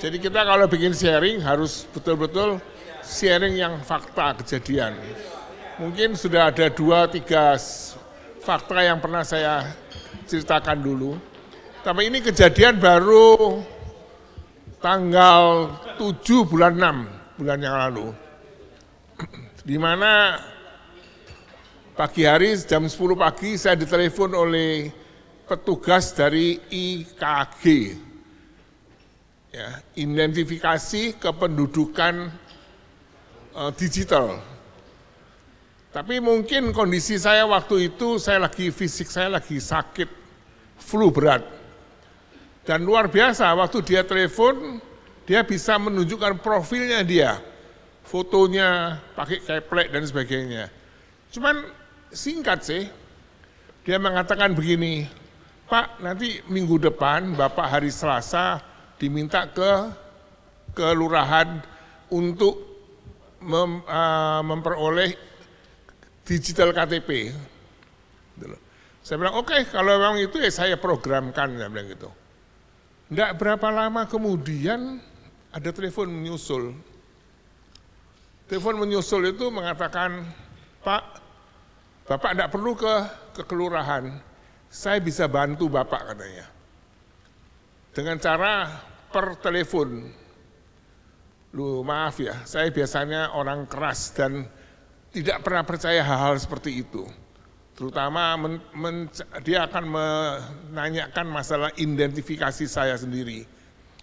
Jadi kita kalau bikin sharing harus betul-betul sharing yang fakta kejadian. Mungkin sudah ada 2-3 fakta yang pernah saya ceritakan dulu. Tapi ini kejadian baru tanggal 7 bulan 6, bulan yang lalu. Di mana pagi hari jam 10 pagi saya ditelepon oleh petugas dari IKG. Ya, identifikasi kependudukan digital. Tapi mungkin kondisi saya waktu itu fisik saya lagi sakit, flu berat. Dan luar biasa waktu dia telepon, dia bisa menunjukkan profilnya dia, fotonya pakai keplek dan sebagainya. Cuman singkat sih, dia mengatakan begini, Pak nanti minggu depan Bapak hari Selasa diminta ke kelurahan untuk memperoleh digital KTP. Saya bilang oke, kalau memang itu ya saya programkan, saya bilang gitu. Enggak berapa lama kemudian ada telepon menyusul. Telepon menyusul itu mengatakan, Pak, Bapak enggak perlu ke kelurahan, saya bisa bantu Bapak katanya. Dengan cara per telepon. Loh maaf ya, saya biasanya orang keras dan tidak pernah percaya hal-hal seperti itu. Terutama dia akan menanyakan masalah identifikasi saya sendiri.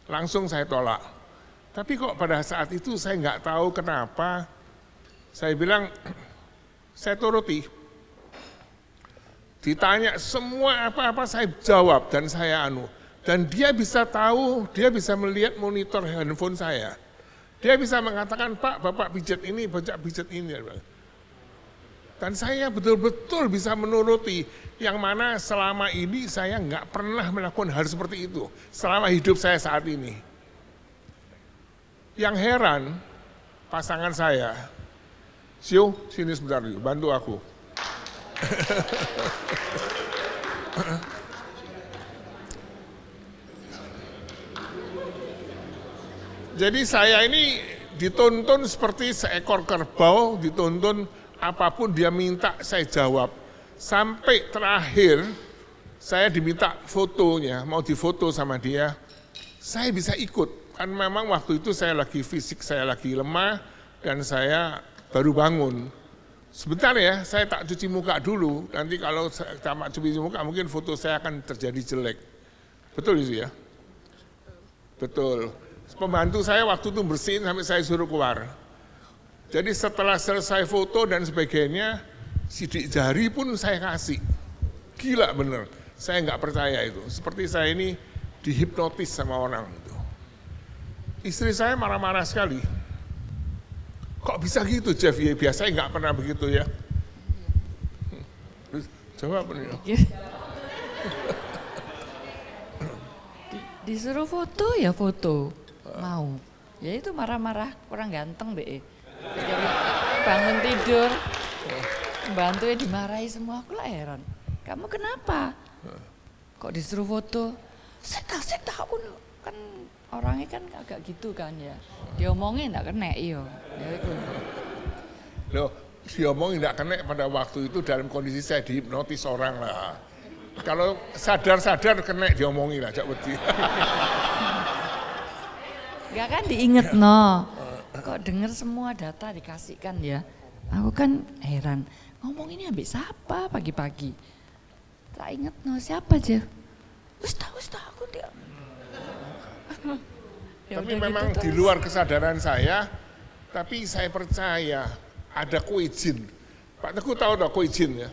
Langsung saya tolak. Tapi kok pada saat itu saya nggak tahu kenapa, saya bilang, saya turuti. Ditanya semua apa-apa saya jawab dan saya Dan dia bisa tahu, dia bisa melihat monitor handphone saya. Dia bisa mengatakan, Pak, Bapak pijat ini, Bapak pijat ini. Dan saya betul-betul bisa menuruti, yang mana selama ini saya nggak pernah melakukan hal seperti itu, selama hidup saya saat ini. Yang heran, pasangan saya, Sio, sini sebentar dulu, bantu aku. Jadi saya ini dituntun seperti seekor kerbau, dituntun apapun dia minta saya jawab. Sampai terakhir saya diminta fotonya, mau difoto sama dia, saya bisa ikut. Kan memang waktu itu fisik saya lagi lemah dan saya baru bangun. Sebentar ya, saya tak cuci muka dulu, nanti kalau saya tak cuci muka mungkin foto saya akan terjadi jelek. Betul itu ya? Betul. Pembantu saya waktu itu bersihin sampai saya suruh keluar. Jadi setelah selesai foto dan sebagainya, sidik jari pun saya kasih. Gila bener, saya nggak percaya itu. Seperti saya ini dihipnotis sama orang itu. Istri saya marah-marah sekali. Kok bisa gitu Jeff? Ya, biasanya nggak pernah begitu ya. Jawab nih. Disuruh foto ya foto. Mau, ya itu marah-marah kurang ganteng be. Jadi bangun tidur, bantunya dimarahi semua, aku lah heran. Kamu kenapa? Kok disuruh foto? Saya tahu kan orangnya kan agak gitu kan ya. Diomongin enggak kena iyo. Ya itu. Loh, diomongin enggak kena pada waktu itu dalam kondisi saya dihipnotis orang lah. Kalau sadar-sadar kena diomongin lah, cak wedi. Gak kan diinget no, kok denger semua data dikasihkan ya. Aku kan heran, ngomong ini habis siapa pagi-pagi. Tak inget no, siapa aja. Ustaz aku dia. Tapi memang gitu, di luar kesadaran saya, tapi saya percaya ada kue jin. Pak Teguh tahu tak kue jin ya?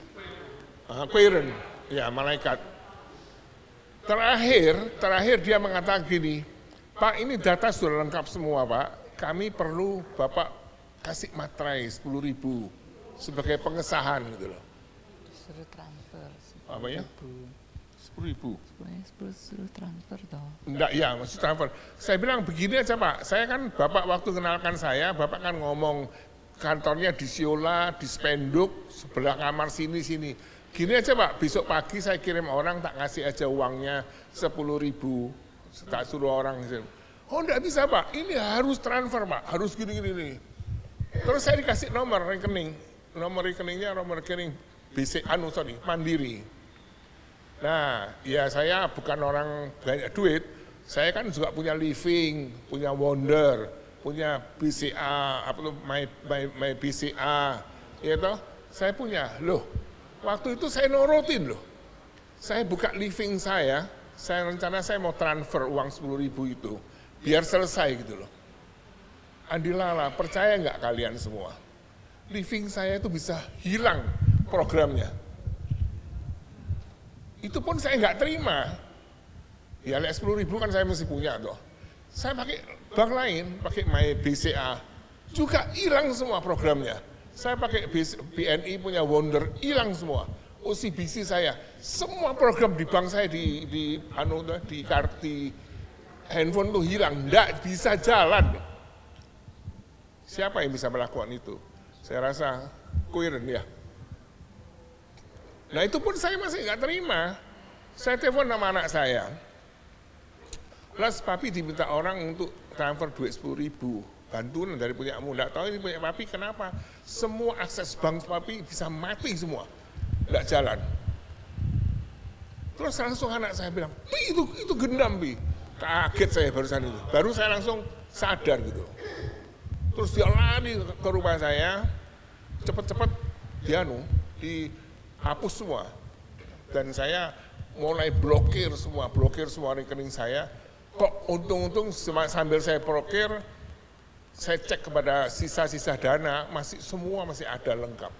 Kuiren, ya malaikat. Terakhir dia mengatakan gini, Pak ini data sudah lengkap semua Pak, kami perlu Bapak kasih materai 10.000 sebagai pengesahan gitu loh. Suruh transfer. Apa ya? 10.000. Suruh transfer toh. Enggak ya, maksud transfer. Saya bilang begini aja Pak, saya kan Bapak waktu kenalkan saya, Bapak kan ngomong kantornya di Siola, di Spenduk, sebelah kamar sini. Gini aja Pak, besok pagi saya kirim orang tak kasih aja uangnya 10.000. Tak suruh orang. Oh enggak bisa Pak, ini harus transfer Pak, harus gini. Terus saya dikasih nomor rekening, nomor rekeningnya nomor rekening Mandiri. Nah, ya saya bukan orang banyak duit, saya kan juga punya Living, punya Wonder, punya BCA, my BCA, ya toh, saya punya. Loh, waktu itu saya norotin loh, saya buka Living saya rencana saya mau transfer uang 10.000 itu, biar selesai gitu loh. Andilala, percaya nggak kalian semua? Living saya itu bisa hilang programnya. Itu pun saya nggak terima. Ya 10.000 kan saya mesti punya tuh. Saya pakai bank lain, pakai My BCA, juga hilang semua programnya. Saya pakai BNI punya Wonder, hilang semua. OCBC saya, semua program di bank saya di kartu handphone tuh hilang, nggak bisa jalan. Siapa yang bisa melakukan itu? Saya rasa koiren ya. Nah itu pun saya masih nggak terima. Saya telepon sama anak saya. Plus papi diminta orang untuk transfer duit 10.000. Bantuan dari punyamu. Nggak tahu ini punya papi kenapa. Semua akses bank papi bisa mati semua. Nggak jalan. Terus langsung anak saya bilang, Pi itu gendam Pi. Kaget saya barusan itu. Baru saya langsung sadar gitu. Terus dia lari ke rumah saya, cepet-cepet dihapus semua. Dan saya mulai blokir semua rekening saya. Kok untung-untung sambil saya blokir, saya cek kepada sisa-sisa dana, semua masih ada lengkap.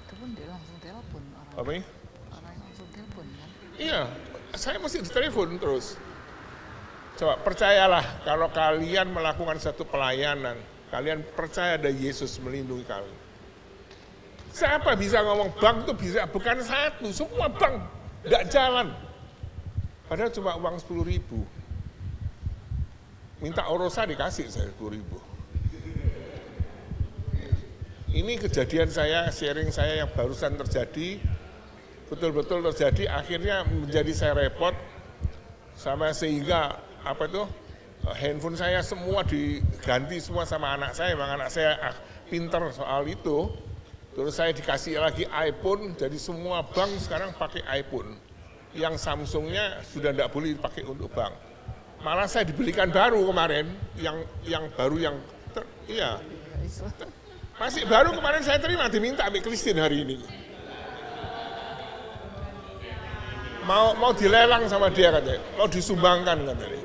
Itu pun dia langsung telepon orang. Apa ini? Orang langsung telepon kan? Iya, saya masih ditelepon terus. Coba percayalah kalau kalian melakukan satu pelayanan, kalian percaya ada Yesus melindungi kalian. Siapa bisa ngomong bank itu bisa, bukan satu, semua bank nggak jalan. Padahal cuma uang 10.000. Minta Orosa dikasih saya 10.000. Ini kejadian saya, sharing saya yang barusan terjadi, betul-betul terjadi, akhirnya menjadi saya repot, sehingga handphone saya semua diganti semua sama anak saya, memang anak saya pinter soal itu. Terus saya dikasih lagi iPhone, jadi semua bank sekarang pakai iPhone. Yang Samsungnya sudah tidak boleh dipakai untuk bank. Malah saya dibelikan baru kemarin, yang baru iya. Masih baru kemarin saya terima, diminta ambil Kristin hari ini. Mau dilelang sama dia katanya, mau disumbangkan katanya.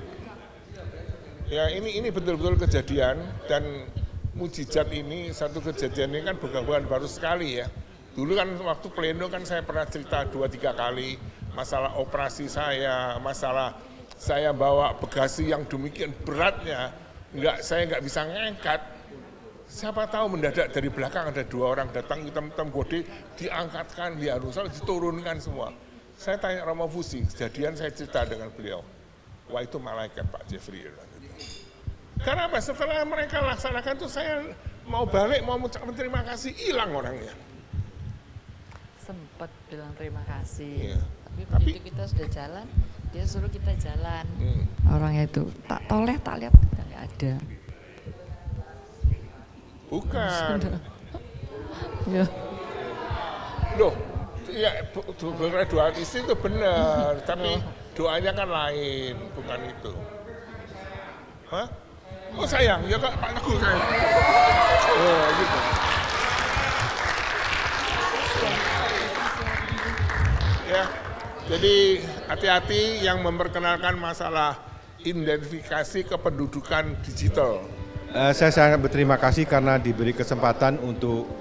Ya ini betul-betul kejadian, dan mujizat ini, satu kejadian ini kan bukan baru sekali ya. Dulu kan waktu pleno kan saya pernah cerita 2-3 kali masalah operasi saya, masalah saya bawa bagasi yang demikian beratnya, saya nggak bisa ngangkat. Siapa tahu mendadak dari belakang ada 2 orang datang hitam-hitam gede, diangkatkan, diturunkan semua. Saya tanya Romo Fusi, kejadian saya cerita dengan beliau. Wah itu malaikat Pak Jeffrey. Karena apa? Setelah mereka laksanakan itu saya mau balik, mau mengucapkan terima kasih, hilang orangnya. Sempat bilang terima kasih, iya. Tapi begitu kita sudah jalan, dia suruh kita jalan. Orangnya itu tak toleh, tak lihat, kita nggak ada. Bukan. Ya. Loh, ya doa istri itu benar, tapi doanya kan lain, bukan itu. Hah? Oh sayang, ya Kak, Pak Teguh sayang. Oh gitu. Ya, jadi hati-hati yang memperkenalkan masalah identifikasi kependudukan digital. Saya sangat berterima kasih karena diberi kesempatan untuk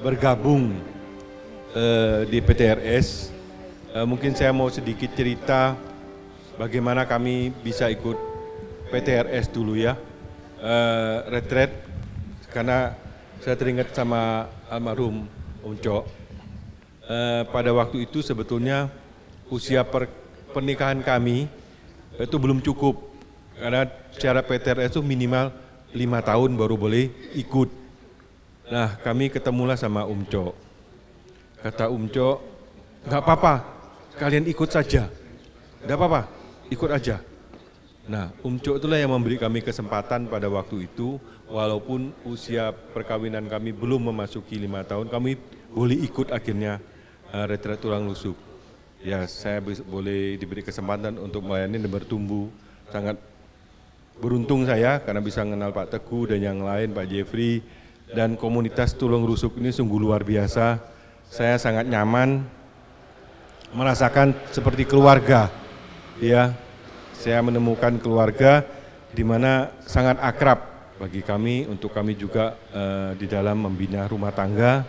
bergabung di PTRS. Mungkin saya mau sedikit cerita bagaimana kami bisa ikut PTRS dulu ya. Retret, karena saya teringat sama almarhum Om Cok. Pada waktu itu sebetulnya usia pernikahan kami itu belum cukup, karena secara PTRS itu minimal 5 tahun baru boleh ikut. Nah kami ketemulah sama Om Cok. Kata Om Cok, nggak apa-apa, kalian ikut saja. Nggak apa-apa, ikut aja. Nah, Cok itulah yang memberi kami kesempatan pada waktu itu, walaupun usia perkawinan kami belum memasuki 5 tahun, kami boleh ikut akhirnya retret tulang rusuk. Ya, saya boleh diberi kesempatan untuk melayani dan bertumbuh. Sangat beruntung saya karena bisa mengenal Pak Teguh dan yang lain, Pak Jeffrey, dan komunitas tulang rusuk ini sungguh luar biasa. Saya sangat nyaman, merasakan seperti keluarga. Ya, saya menemukan keluarga di mana sangat akrab bagi kami, untuk kami juga di dalam membina rumah tangga.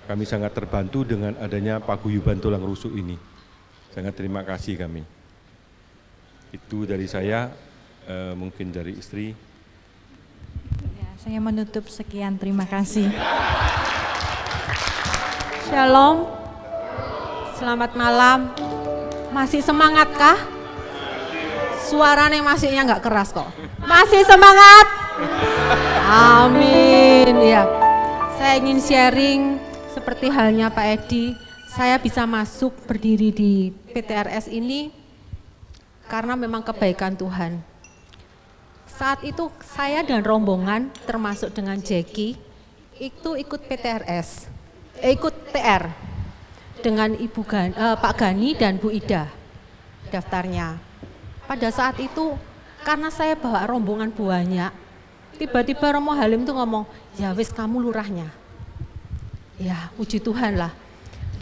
Kami sangat terbantu dengan adanya paguyuban tulang rusuk ini. Sangat terima kasih kami. Itu dari saya, mungkin dari istri. Ya, saya menutup sekian, terima kasih. Shalom, selamat malam. Masih semangatkah? Suaranya masihnya nggak keras kok. Masih semangat? Amin. Ya, saya ingin sharing seperti halnya Pak Edi. Saya bisa masuk berdiri di PTRS ini karena memang kebaikan Tuhan. Saat itu saya dan rombongan termasuk dengan Jackie itu ikut PTRS, ikut TR dengan Pak Gani dan Bu Ida daftarnya. Pada saat itu karena saya bawa rombongan banyak, tiba-tiba Romo Halim tuh ngomong, ya wis kamu lurahnya. Ya puji Tuhan lah,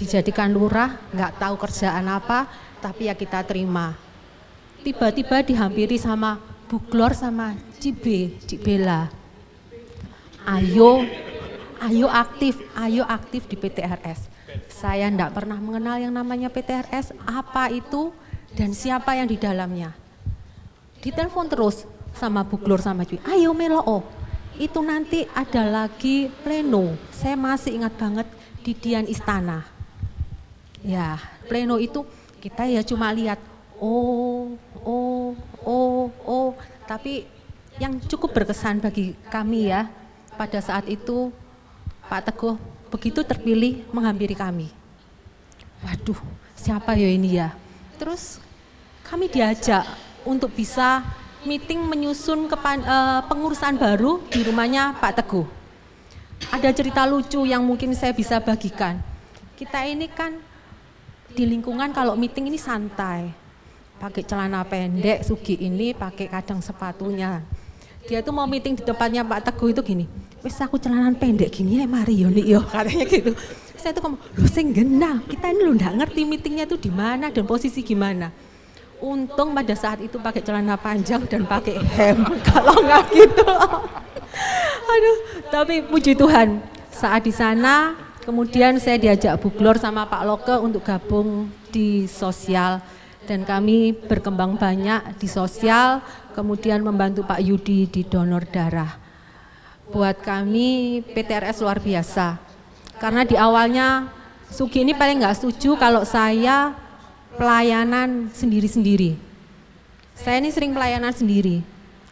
dijadikan lurah, nggak tahu kerjaan apa, tapi ya kita terima. Tiba-tiba dihampiri sama Bu Glor sama Cik Bella. Ayo aktif di PTRS. Saya enggak pernah mengenal yang namanya PTRS, apa itu dan siapa yang di dalamnya. Ditelepon terus sama Bu Glor sama Cik, ayo melo, itu nanti ada lagi pleno. Saya masih ingat banget di Dian Istana. Ya, pleno itu kita ya cuma lihat, tapi yang cukup berkesan bagi kami ya, pada saat itu Pak Teguh begitu terpilih menghampiri kami. Waduh, siapa ya ini ya? Terus kami diajak untuk bisa meeting menyusun pengurusan baru di rumahnya Pak Teguh. Ada cerita lucu yang mungkin saya bisa bagikan. Kita ini kan di lingkungan kalau meeting ini santai, pakai celana pendek, Sugi ini pakai kadang sepatunya. Dia tuh mau meeting di depannya Pak Teguh itu gini, wes aku celanan pendek gini ya mari yo katanya gitu. Saya tuh ngomong, lu sing genah, kita ini lu nggak ngerti meetingnya tuh di mana dan posisi gimana. Untung pada saat itu pakai celana panjang dan pakai hem, kalau nggak gitu. Aduh, tapi puji Tuhan saat di sana. Kemudian saya diajak Bu Glor sama Pak Loke untuk gabung di sosial dan kami berkembang banyak di sosial, kemudian membantu Pak Yudi di donor darah. Buat kami PTRS luar biasa, karena di awalnya Sugi ini paling nggak setuju kalau saya pelayanan sendiri-sendiri. Saya ini sering pelayanan sendiri,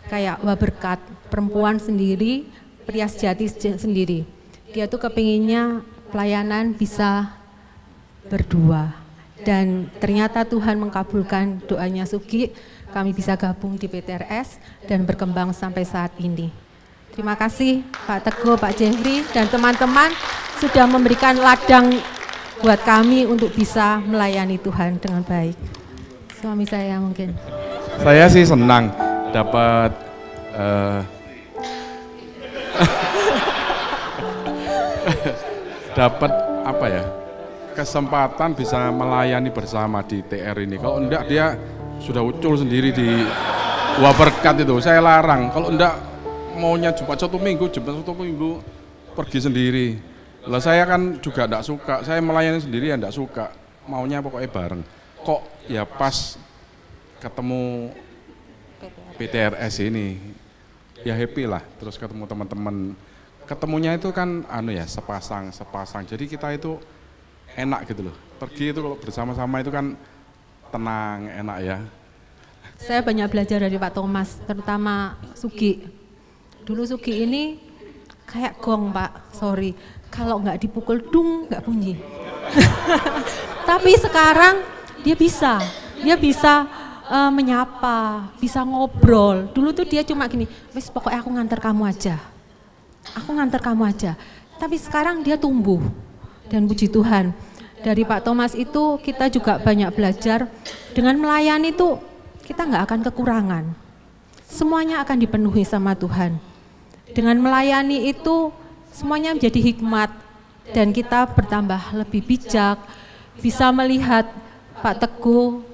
kayak Wah Berkat, perempuan sendiri, pria sejati sendiri. Dia tuh kepinginnya pelayanan bisa berdua dan ternyata Tuhan mengabulkan doanya Sugi, kami bisa gabung di PTRS dan berkembang sampai saat ini. Terima kasih Pak Teguh, Pak Jeffrey dan teman-teman sudah memberikan ladang buat kami untuk bisa melayani Tuhan dengan baik. Suami saya mungkin. Saya sih senang dapat dapat apa ya, kesempatan bisa melayani bersama di TR ini. Kalau enggak dia sudah ucul sendiri di Wah Berkat itu, saya larang. Kalau enggak maunya Jumat Sabtu Minggu pergi sendiri. Lah saya kan juga enggak suka, saya melayani sendiri ya enggak suka, maunya pokoknya bareng. Kok ya pas ketemu PTRS ini, ya happy lah, terus ketemu teman-teman. Ketemunya itu kan sepasang. Jadi kita itu enak gitu loh. Pergi itu kalau bersama-sama itu kan tenang, enak ya. Saya banyak belajar dari Pak Thomas, terutama Sugi. Dulu Sugi ini kayak gong Pak, sorry. Kalau nggak dipukul dung nggak bunyi. Tapi sekarang dia bisa menyapa, bisa ngobrol. Dulu tuh dia cuma gini, wes pokoknya aku nganter kamu aja. Aku nganter kamu aja. Tapi sekarang dia tumbuh. Dan puji Tuhan, dari Pak Thomas itu kita juga banyak belajar. Dengan melayani itu kita nggak akan kekurangan. Semuanya akan dipenuhi sama Tuhan. Dengan melayani itu semuanya menjadi hikmat. Dan kita bertambah lebih bijak, bisa melihat Pak Teguh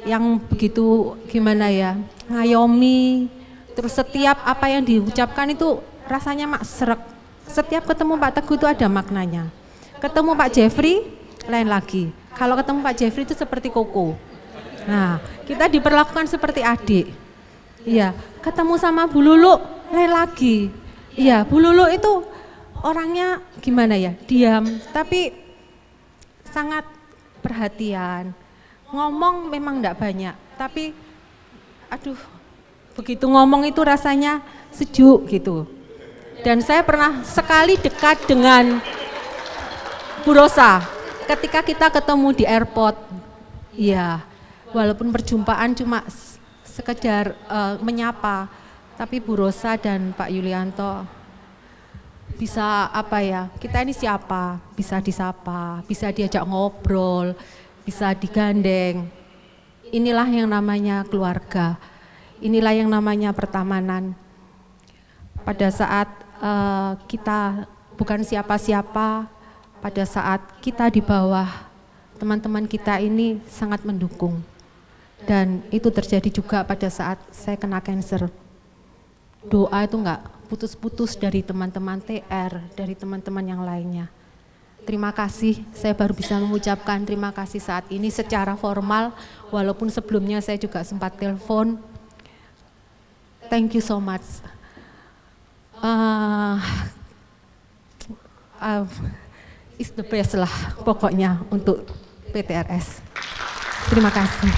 yang begitu gimana ya, ngayomi. Terus setiap apa yang diucapkan itu rasanya mak srek. Setiap ketemu Pak Teguh itu ada maknanya. Ketemu Pak Jeffrey, lain lagi. Kalau ketemu Pak Jeffrey itu seperti koko. Nah, kita diperlakukan seperti adik. Iya, ketemu sama Bu Lulu, lain lagi. Iya, Bu Lulu itu orangnya gimana ya, diam, tapi sangat perhatian. Ngomong memang enggak banyak, tapi aduh, begitu ngomong itu rasanya sejuk gitu. Dan saya pernah sekali dekat dengan Bu Rosa, ketika kita ketemu di airport, ya walaupun perjumpaan cuma sekedar menyapa, tapi Bu Rosa dan Pak Yulianto bisa apa ya, kita ini siapa, bisa disapa, bisa diajak ngobrol, bisa digandeng. Inilah yang namanya keluarga, inilah yang namanya pertemanan. Pada saat kita bukan siapa-siapa, pada saat kita di bawah, teman-teman kita ini sangat mendukung. Dan itu terjadi juga pada saat saya kena cancer. Doa itu enggak putus-putus dari teman-teman TR, dari teman-teman yang lainnya. Terima kasih, saya baru bisa mengucapkan terima kasih saat ini secara formal, walaupun sebelumnya saya juga sempat telepon. Thank you so much. It's the best lah pokoknya untuk PTRS. Terima kasih.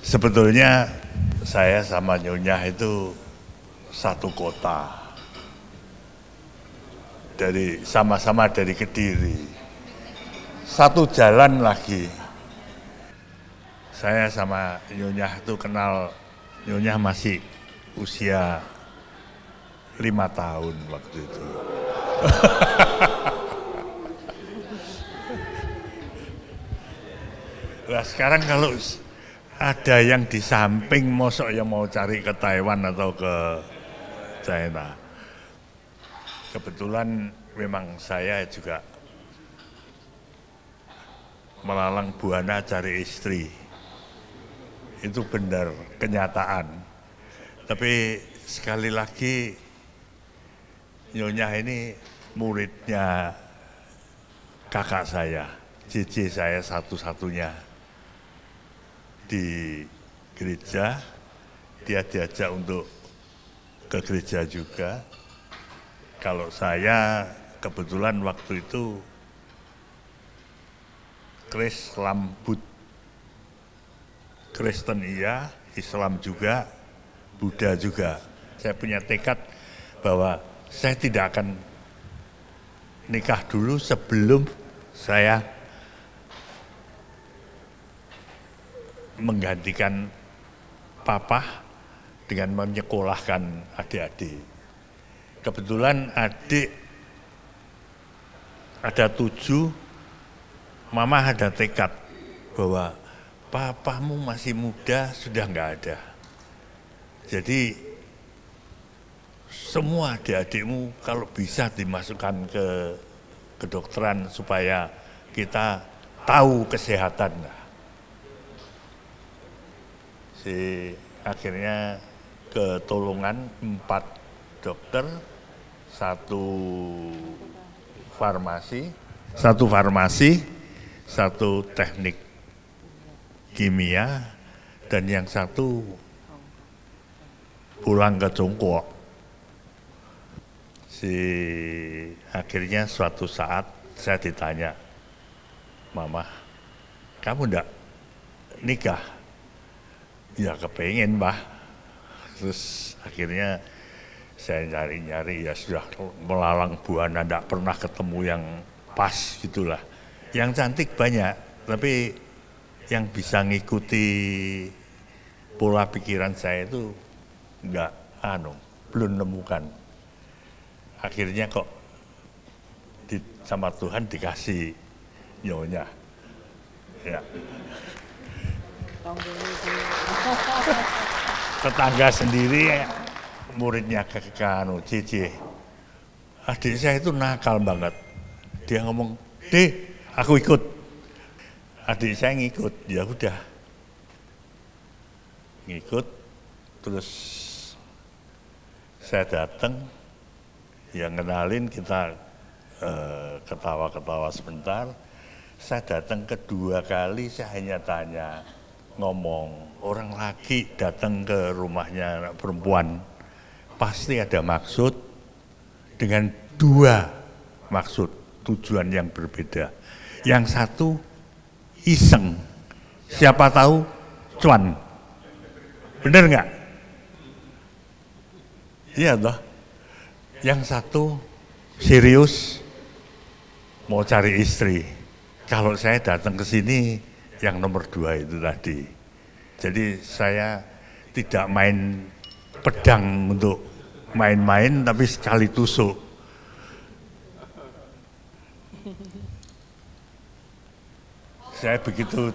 Sebetulnya saya sama Nyonya itu satu kota. Sama-sama dari Kediri. Satu jalan lagi. Saya sama Nyonya itu kenal, Nyonya masih usia 5 tahun waktu itu. Nah sekarang kalau ada yang di samping mosok yang mau cari ke Taiwan atau ke China, kebetulan memang saya juga melalang buana cari istri. Itu benar, kenyataan. Tapi sekali lagi Nyonya ini muridnya kakak saya, cici saya satu-satunya di gereja. Dia diajak untuk ke gereja juga. Kalau saya kebetulan waktu itu Kristen iya, Islam juga, Buddha juga. Saya punya tekad bahwa saya tidak akan nikah dulu sebelum saya menggantikan papa dengan menyekolahkan adik-adik. Kebetulan adik ada 7, mama ada tekad bahwa papamu masih muda, sudah nggak ada. Jadi semua adik-adikmu kalau bisa dimasukkan ke kedokteran supaya kita tahu kesehatan. Akhirnya ketolongan 4 dokter, 1 farmasi, 1 teknik kimia, dan yang 1 pulang ke Jongkok. Akhirnya suatu saat saya ditanya, Mama, kamu enggak nikah? Ya kepengen, Mbah. Terus akhirnya saya nyari-nyari, ya sudah melalang buana, enggak pernah ketemu yang pas gitulah. Yang cantik banyak, tapi yang bisa ngikuti pola pikiran saya itu belum nemukan. Akhirnya kok sama Tuhan dikasih nyonya. Ya. Tetangga sendiri muridnya ke Cici. Adik saya itu nakal banget. Dia ngomong, "Dek, aku ikut." Adik saya ngikut, ya udah. Ngikut, terus saya datang, yang kenalin kita ketawa-ketawa sebentar. Saya datang kedua kali, saya hanya tanya, ngomong, orang laki datang ke rumahnya anak perempuan, pasti ada maksud dengan dua maksud, tujuan yang berbeda. Yang satu iseng, siapa tahu cuan, bener nggak? Iya toh. Yang satu serius mau cari istri. Kalau saya datang ke sini yang nomor 2 itu tadi. Jadi saya tidak main pedang untuk main-main, tapi sekali tusuk. Saya begitu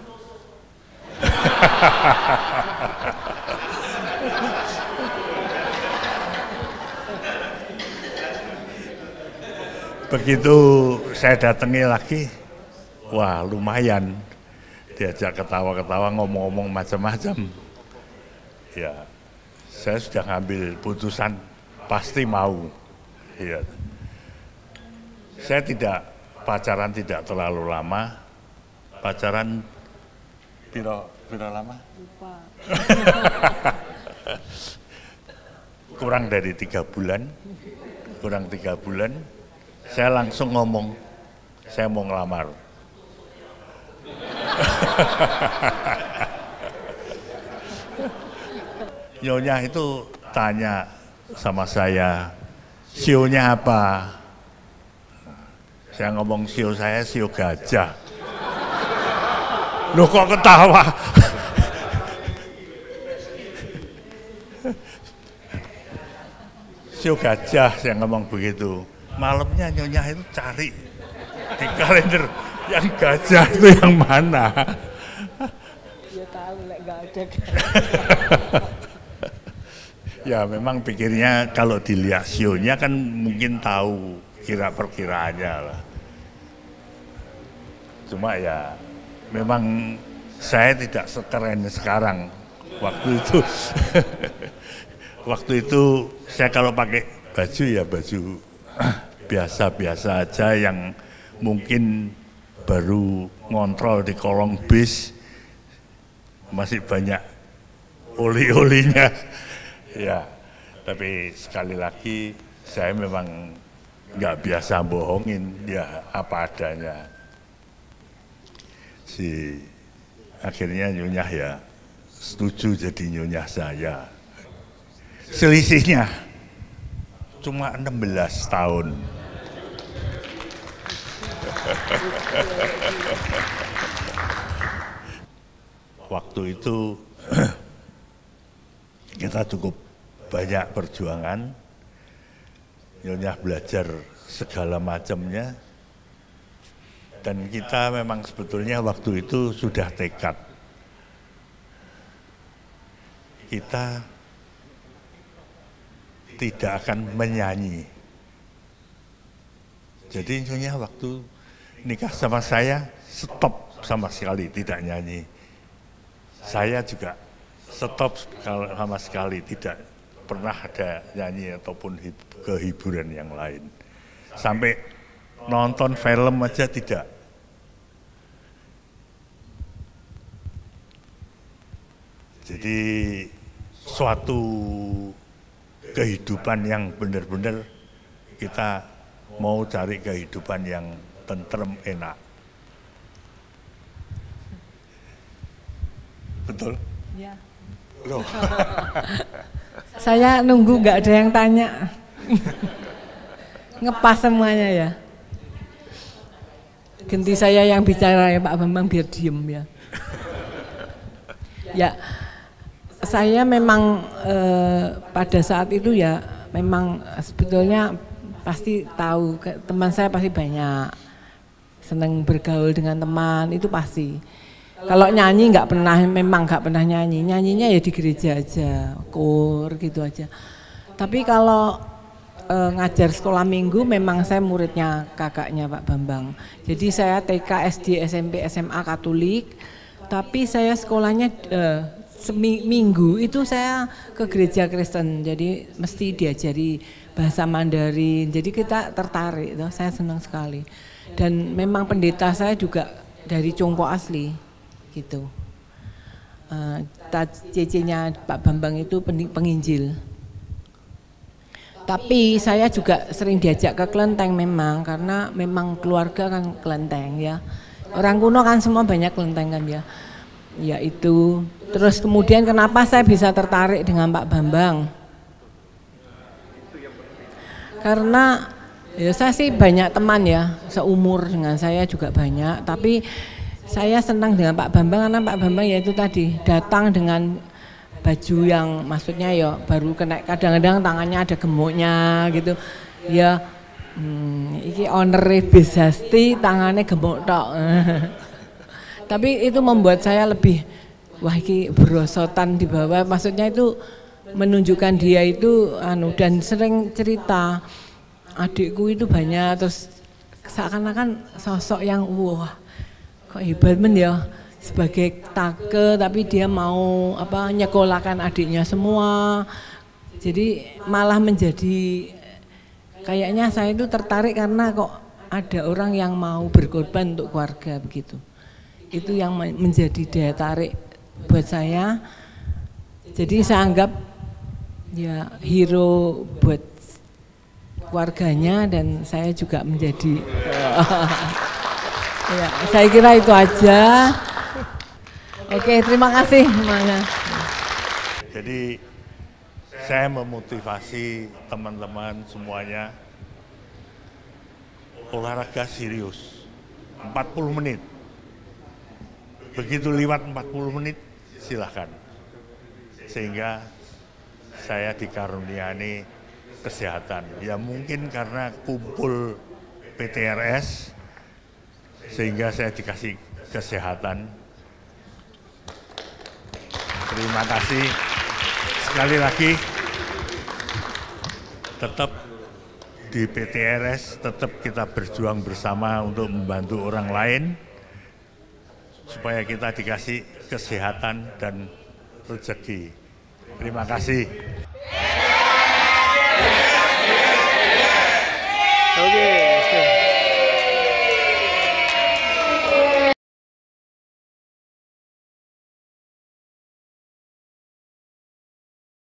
begitu saya datangi lagi, wah lumayan, diajak ketawa-ketawa, ngomong-ngomong macam-macam. Ya, saya sudah ngambil putusan pasti mau. Ya. Saya pacaran tidak terlalu lama. Pacaran piro lama? Lupa. Kurang dari 3 bulan. Kurang 3 bulan. Saya langsung ngomong, saya mau ngelamar. Nyonya itu tanya sama saya, sionya apa? Saya ngomong sio saya sio gajah. Loh kok ketawa? Sio gajah, saya ngomong begitu. Malamnya nyonya itu cari di kalender yang gajah itu yang mana. Ya tahu lek gak ada. Ya memang pikirnya kalau dilihat sionya kan mungkin tahu perkiraannya lah. Cuma ya memang saya tidak sekeren sekarang. Waktu itu saya kalau pakai baju ya baju biasa-biasa aja yang mungkin baru ngontrol di kolong bis, masih banyak oli-olinya. Ya, tapi sekali lagi saya memang nggak biasa bohongin, ya apa adanya. Akhirnya nyonya ya setuju jadi nyonya saya. Selisihnya cuma 16 tahun. Waktu itu kita cukup banyak perjuangan, nyonya belajar segala macamnya, dan kita memang sebetulnya waktu itu sudah tekad. Kita tidak akan menyanyi. Jadi nyonya waktu nikah sama saya stop sama sekali tidak nyanyi. Saya juga stop sama sekali, tidak pernah ada nyanyi ataupun kehiburan yang lain. Sampai nonton film aja tidak. Jadi suatu kehidupan yang benar-benar kita mau cari kehidupan yang tentrem, enak. Betul? Ya. Loh. Saya nunggu nggak ada yang tanya. Ngepas semuanya ya. Ganti saya yang bicara ya Pak Bambang biar diem ya. Ya, saya memang pada saat itu ya memang sebetulnya pasti tahu, teman saya pasti banyak, senang bergaul dengan teman, itu pasti. Kalau nyanyi nggak pernah, memang nggak pernah nyanyi, nyanyinya ya di gereja aja, kur gitu aja. Tapi kalau ngajar sekolah minggu memang saya muridnya kakaknya Pak Bambang. Jadi saya TK, SD, SMP, SMA Katolik, tapi saya sekolahnya seminggu itu saya ke gereja Kristen, jadi mesti diajari bahasa Mandarin, jadi kita tertarik, saya senang sekali. Dan memang pendeta saya juga dari Congko asli, gitu. Cece-nya Pak Bambang itu penginjil. Tapi saya juga sering diajak ke kelenteng memang, karena memang keluarga kan kelenteng ya. Orang kuno kan semua banyak kelenteng kan ya. Ya itu. Terus kemudian kenapa saya bisa tertarik dengan Pak Bambang? Karena ya saya sih banyak teman ya, seumur dengan saya juga banyak, tapi saya senang dengan Pak Bambang karena Pak Bambang ya itu tadi datang dengan baju yang maksudnya ya baru kena, kadang-kadang tangannya ada gemuknya gitu ya, iki owner Besasti tangannya gemuk tok. Tapi itu membuat saya lebih wah iki berosotan di bawah, maksudnya itu menunjukkan dia itu dan sering cerita adikku itu banyak, terus seakan-akan sosok yang wah kok hebat men ya sebagai take, tapi dia mau nyekolahkan adiknya semua, jadi malah menjadi kayaknya saya itu tertarik karena kok ada orang yang mau berkorban untuk keluarga begitu. Itu yang menjadi daya tarik buat saya. Jadi saya anggap ya hero buat keluarganya, dan saya juga menjadi ya, saya kira itu aja. Oke, terima kasih. Jadi saya memotivasi teman-teman semuanya olahraga serius 40 menit. Begitu lewat 40 menit silahkan. Sehingga saya dikaruniai kesehatan. Ya mungkin karena kumpul PTRS sehingga saya dikasih kesehatan. Terima kasih sekali lagi. Tetap di PTRS, tetap kita berjuang bersama untuk membantu orang lain supaya kita dikasih kesehatan dan rezeki. Terima kasih.